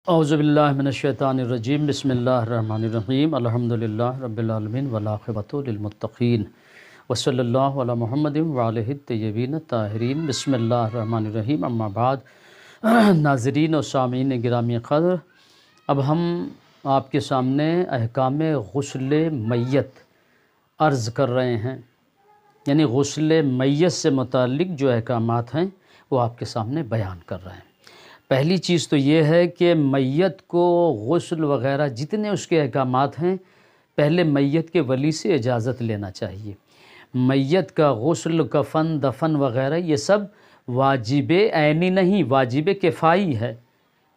اعوذ باللہ من الشیطان الرجیم بسم اللہ الرحمن الرحیم الحمدللہ رب العالمین والعاقبۃ للمتقین وصلی اللہ علی محمد وآلہ الطیبین الطاہرین بسم اللہ الرحمن الرحیم اما بعد ناظرین و سامعین گرامی قدر، اب ہم آپ کے سامنے احکام غسل میت عرض کر رہے ہیں، یعنی غسل میت سے متعلق جو احکامات ہیں وہ آپ کے سامنے بیان کر رہے ہیں۔ پہلی چیز تو یہ ہے کہ میت کو غسل وغیرہ جتنے اس کے احکامات ہیں پہلے میت کے ولی سے اجازت لینا چاہیے۔ میت کا غسل، کفن، دفن وغیرہ یہ سب واجب عینی نہیں، واجب کفائی ہے۔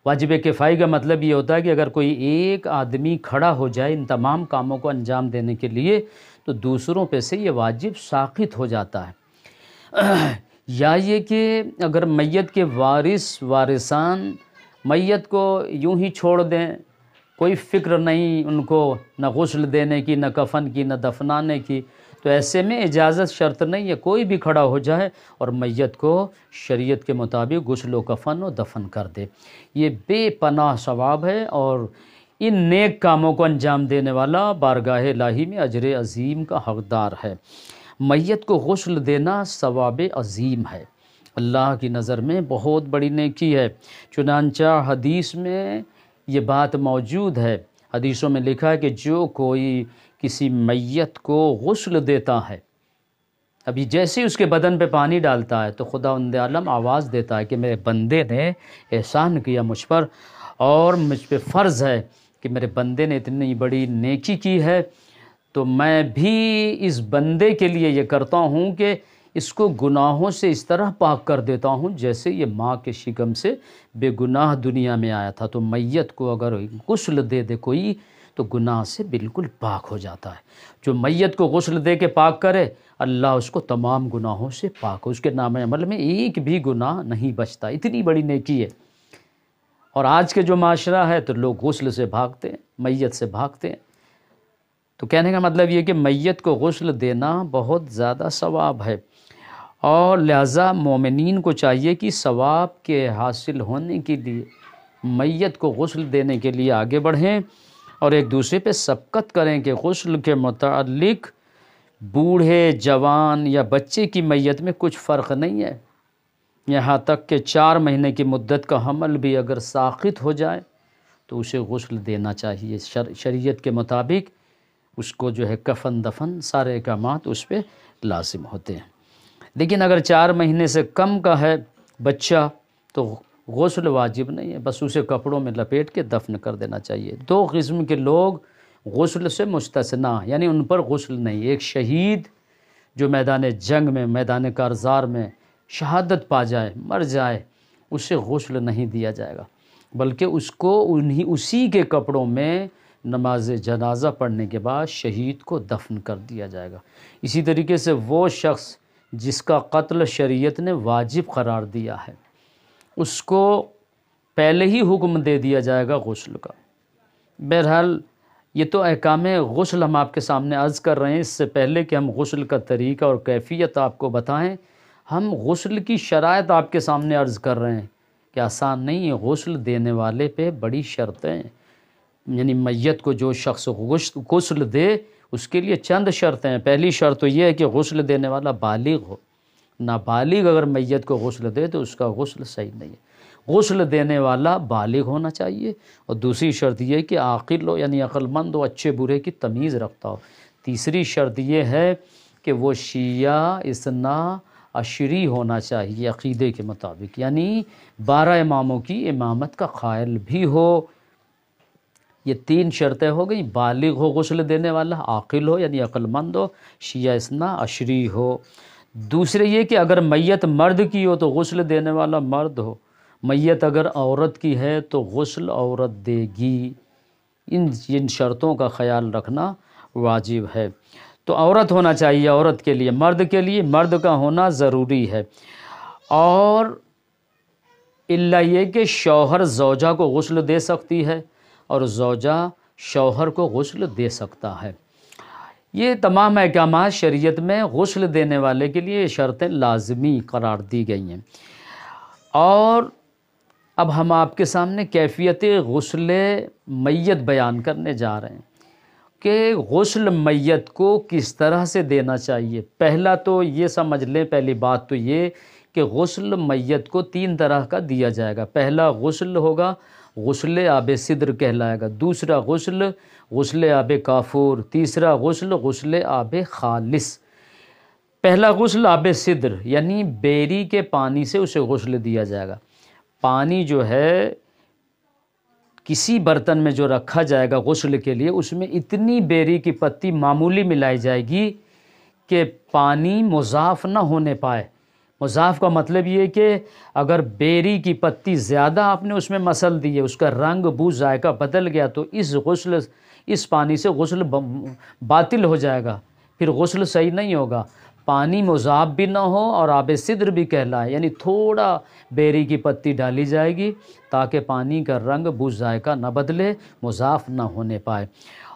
واجب کفائی کا مطلب یہ ہوتا ہے کہ اگر کوئی ایک آدمی کھڑا ہو جائے ان تمام کاموں کو انجام دینے کے لیے تو دوسروں پہ سے یہ واجب ساقط ہو جاتا ہے۔ یا یہ کہ اگر میت کے وارثان میت کو یوں ہی چھوڑ دیں، کوئی فکر نہیں ان کو نہ غسل دینے کی، نہ کفن کی، نہ دفنانے کی، تو ایسے میں اجازت شرط نہیں ہے، کوئی بھی کھڑا ہو جائے اور میت کو شریعت کے مطابق غسل و کفن و دفن کر دے۔ یہ بے پناہ ثواب ہے اور ان نیک کاموں کو انجام دینے والا بارگاہ الہی میں اجر عظیم کا حقدار ہے۔ میت کو غسل دینا ثواب عظیم ہے، اللہ کی نظر میں بہت بڑی نیکی ہے۔ چنانچہ حدیث میں یہ بات موجود ہے، حدیثوں میں لکھا ہے کہ جو کوئی کسی میت کو غسل دیتا ہے، ابھی جیسے اس کے بدن پہ پانی ڈالتا ہے تو خداوند عالم آواز دیتا ہے کہ میرے بندے نے احسان کیا مجھ پر اور مجھ پہ فرض ہے کہ میرے بندے نے اتنی بڑی نیکی کی ہے، تو میں بھی اس بندے کے لیے یہ کرتا ہوں کہ اس کو گناہوں سے اس طرح پاک کر دیتا ہوں جیسے یہ ماں کے شکم سے بے گناہ دنیا میں آیا تھا۔ تو میت کو اگر غسل دے کوئی تو گناہ سے بالکل پاک ہو جاتا ہے۔ جو میت کو غسل دے کے پاک کرے اللہ اس کو تمام گناہوں سے پاک، اس کے نام عمل میں ایک بھی گناہ نہیں بچتا، اتنی بڑی نیکی ہے۔ اور آج کے جو معاشرہ ہے تو لوگ غسل سے بھاگتے ہیں، میت سے بھاگتے ہیں۔ تو کہنے کا مطلب یہ کہ میت کو غسل دینا بہت زیادہ ثواب ہے، اور لہٰذا مومنین کو چاہیے کہ ثواب کے حاصل ہونے کے لیے میت کو غسل دینے کے لیے آگے بڑھیں اور ایک دوسرے پہ سبقت کریں کہ غسل کے متعلق بوڑھے، جوان یا بچے کی میت میں کچھ فرق نہیں ہے، یہاں تک کہ 4 مہینے کی مدت کا حمل بھی اگر ساقط ہو جائے تو اسے غسل دینا چاہیے۔ شریعت کے مطابق اس کو جو ہے کفن دفن سارے احکامات اس پہ لازم ہوتے ہیں۔ لیکن اگر 4 مہینے سے کم کا ہے بچہ تو غسل واجب نہیں ہے، بس اسے کپڑوں میں لپیٹ کے دفن کر دینا چاہیے۔ 2 قسم کے لوگ غسل سے مستثنیٰ، یعنی ان پر غسل نہیں۔ ایک شہید جو میدان جنگ میں، میدان کارزار میں شہادت پا جائے، مر جائے، اسے غسل نہیں دیا جائے گا، بلکہ اس کو اسی کے کپڑوں میں نماز جنازہ پڑھنے کے بعد شہید کو دفن کر دیا جائے گا۔ اسی طریقے سے وہ شخص جس کا قتل شریعت نے واجب قرار دیا ہے اس کو پہلے ہی حکم دے دیا جائے گا غسل کا۔ بہرحال یہ تو احکام غسل ہم آپ کے سامنے عرض کر رہے ہیں، اس سے پہلے کہ ہم غسل کا طریقہ اور کیفیت آپ کو بتائیں، ہم غسل کی شرائط آپ کے سامنے عرض کر رہے ہیں کہ آسان نہیں ہے، غسل دینے والے پہ بڑی شرطیں ہیں، یعنی میت کو جو شخص غسل دے اس کے لیے چند شرطیں ہیں۔ پہلی شرط تو یہ ہے کہ غسل دینے والا بالغ ہو، نابالغ اگر میت کو غسل دے تو اس کا غسل صحیح نہیں ہے۔ غسل دینے والا بالغ ہونا چاہیے، اور دوسری شرط یہ ہے کہ عاقل ہو، یعنی عقل مند ہو، اچھے برے کی تمیز رکھتا ہو۔ تیسری شرط یہ ہے کہ وہ شیعہ اثنا عشری ہونا چاہیے عقیدے کے مطابق، یعنی 12 اماموں کی امامت کا قائل بھی ہو۔ یہ 3 شرطیں ہو گئیں، بالغ ہو غسل دینے والا، عاقل ہو یعنی عقل مند ہو، شیعہ اثنا عشری ہو۔ دوسرے یہ کہ اگر میت مرد کی ہو تو غسل دینے والا مرد ہو، میت اگر عورت کی ہے تو غسل عورت دے گی۔ ان شرطوں کا خیال رکھنا واجب ہے۔ تو عورت ہونا چاہیے عورت کے لیے، مرد کے لیے مرد کا ہونا ضروری ہے، اور الا یہ کہ شوہر زوجہ کو غسل دے سکتی ہے اور زوجہ شوہر کو غسل دے سکتا ہے۔ یہ تمام احکامات شریعت میں غسل دینے والے کے لیے شرطیں لازمی قرار دی گئی ہیں۔ اور اب ہم آپ کے سامنے کیفیت غسل میت بیان کرنے جا رہے ہیں کہ غسل میت کو کس طرح سے دینا چاہیے۔ پہلا تو یہ سمجھ لیں، پہلی بات تو یہ کہ غسل میت کو 3 طرح کا دیا جائے گا۔ پہلا غسل ہوگا غسل آب سدر کہلائے گا، دوسرا غسل غسل آب کافور، تیسرا غسل غسل آب خالص۔ پہلا غسل آب سدر یعنی بیری کے پانی سے اسے غسل دیا جائے گا۔ پانی جو ہے کسی برتن میں جو رکھا جائے گا غسل کے لیے، اس میں اتنی بیری کی پتی معمولی ملائی جائے گی کہ پانی مضاف نہ ہونے پائے۔ مضاف کا مطلب یہ کہ اگر بیری کی پتی زیادہ آپ نے اس میں مسل دی ہے، اس کا رنگ بو ذائقہ بدل گیا تو اس پانی سے غسل باطل ہو جائے گا، پھر غسل صحیح نہیں ہوگا۔ پانی مضاف بھی نہ ہو اور آب سدر بھی کہلائے، یعنی تھوڑا بیری کی پتی ڈالی جائے گی تاکہ پانی کا رنگ بو ذائقہ نہ بدلے، مضاف نہ ہونے پائے،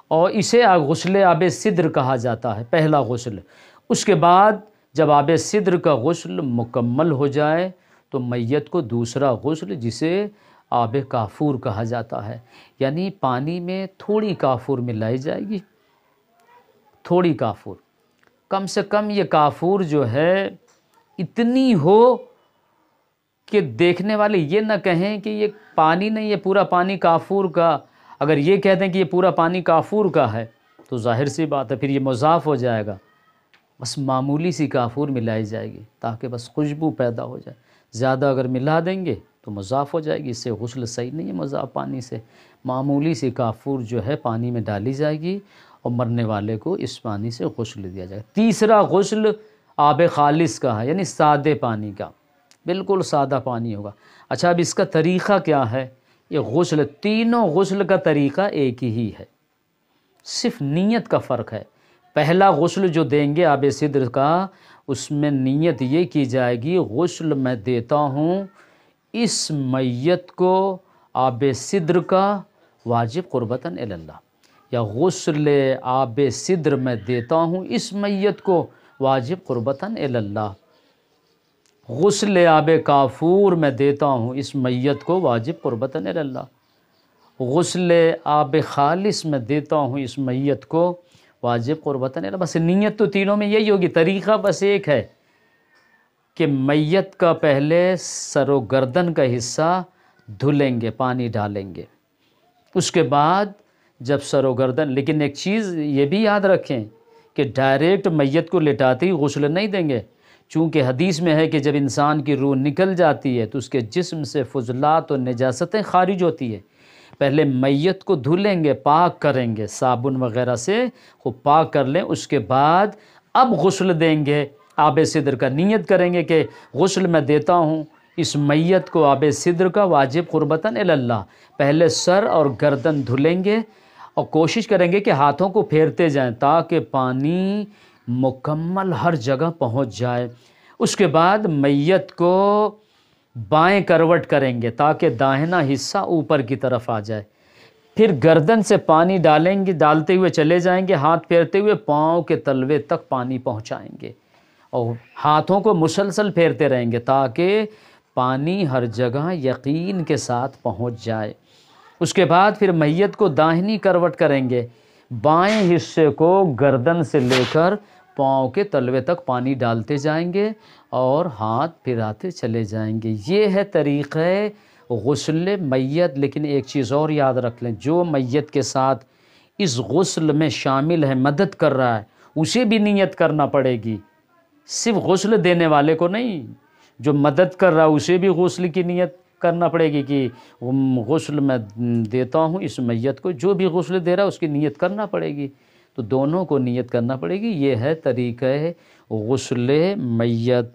اور اسے غسل آب سدر کہا جاتا ہے، پہلا غسل۔ اس کے بعد جب آب سدر کا غسل مکمل ہو جائے تو میت کو دوسرا غسل جسے آب کافور کہا جاتا ہے، یعنی پانی میں تھوڑی کافور ملائی جائے گی، تھوڑی کافور، کم سے کم یہ کافور جو ہے اتنی ہو کہ دیکھنے والے یہ نہ کہیں کہ یہ پانی نہیں، یہ پورا پانی کافور کا۔ اگر یہ کہہ دیں کہ یہ پورا پانی کافور کا ہے تو ظاہر سی بات ہے پھر یہ مضاف ہو جائے گا۔ بس معمولی سی کافور ملائی جائے گی تاکہ بس خوشبو پیدا ہو جائے۔ زیادہ اگر ملا دیں گے تو مضاف ہو جائے گی، اس سے غسل صحیح نہیں ہے مضاف پانی سے۔ معمولی سی کافور جو ہے پانی میں ڈالی جائے گی اور مرنے والے کو اس پانی سے غسل دیا جائے گا۔ تیسرا غسل آب خالص کا ہے، یعنی سادے پانی کا، بالکل سادہ پانی ہوگا۔ اچھا، اب اس کا طریقہ کیا ہے؟ یہ غسل، تینوں غسل کا طریقہ ایک ہی ہے، صرف نیت کا فرق ہے۔ پہلا غسل جو دیں گے آب سدر کا، اس میں نیت یہ کی جائے گی غسل میں دیتا ہوں اس میت کو آب سدر کا واجب قربتاً اللہ، یا غسل آب سدر میں دیتا ہوں اس میت کو واجب قربتاً اللہ، غسل آب کافور میں دیتا ہوں اس میت کو واجب قربتاً اللہ، غسل آب خالص میں دیتا ہوں اس میت کو واجب قربتاً اللہ۔ بس نیت تو تینوں میں یہی ہوگی، طریقہ بس ایک ہے کہ میت کا پہلے سر و گردن کا حصہ دھلیں گے، پانی ڈالیں گے، اس کے بعد جب سر و گردن، لیکن ایک چیز یہ بھی یاد رکھیں کہ ڈائریکٹ میت کو لٹاتے ہی غسل نہیں دیں گے، چونکہ حدیث میں ہے کہ جب انسان کی روح نکل جاتی ہے تو اس کے جسم سے فضلات و نجاستیں خارج ہوتی ہے۔ پہلے میت کو دھلیں گے، پاک کریں گے، صابن وغیرہ سے خوب پاک کر لیں، اس کے بعد اب غسل دیں گے آب سدر کا۔ نیت کریں گے کہ غسل میں دیتا ہوں اس میت کو آب سدر کا واجب قربتاً اللہ۔ پہلے سر اور گردن دھلیں گے اور کوشش کریں گے کہ ہاتھوں کو پھیرتے جائیں تاکہ پانی مکمل ہر جگہ پہنچ جائے۔ اس کے بعد میت کو بائیں کروٹ کریں گے تاکہ داہنا حصہ اوپر کی طرف آ جائے، پھر گردن سے پانی ڈالیں گے، ڈالتے ہوئے چلے جائیں گے، ہاتھ پھیرتے ہوئے پاؤں کے تلوے تک پانی پہنچائیں گے اور ہاتھوں کو مسلسل پھیرتے رہیں گے تاکہ پانی ہر جگہ یقین کے ساتھ پہنچ جائے۔ اس کے بعد پھر میت کو داہنی کروٹ کریں گے، بائیں حصے کو گردن سے لے کر پاؤں کے تلوے تک پانی ڈالتے جائیں گے اور ہاتھ پھراتے چلے جائیں گے۔ یہ ہے طریقہ غسل میت۔ لیکن ایک چیز اور یاد رکھ لیں، جو میت کے ساتھ اس غسل میں شامل ہے، مدد کر رہا ہے، اسے بھی نیت کرنا پڑے گی، صرف غسل دینے والے کو نہیں، جو مدد کر رہا ہے اسے بھی غسل کی نیت کرنا پڑے گی کہ غسل میں دیتا ہوں اس میت کو، جو بھی غسل دے رہا ہے اس کی نیت کرنا پڑے گی، تو دونوں کو نیت کرنا پڑے گی۔ یہ ہے طریقہ غسل میت۔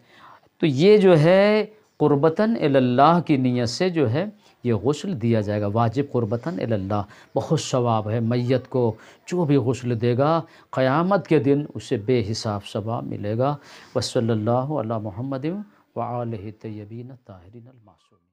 تو یہ جو ہے قربتاً اللہ کی نیت سے جو ہے یہ غسل دیا جائے گا، واجب قربتاً اللہ۔ بہت ثواب ہے میت کو، جو بھی غسل دے گا قیامت کے دن اسے بے حساب ثواب ملے گا۔ وصلی اللہ علی محمد وآلہ الطیبین الطاہرین المعصومین۔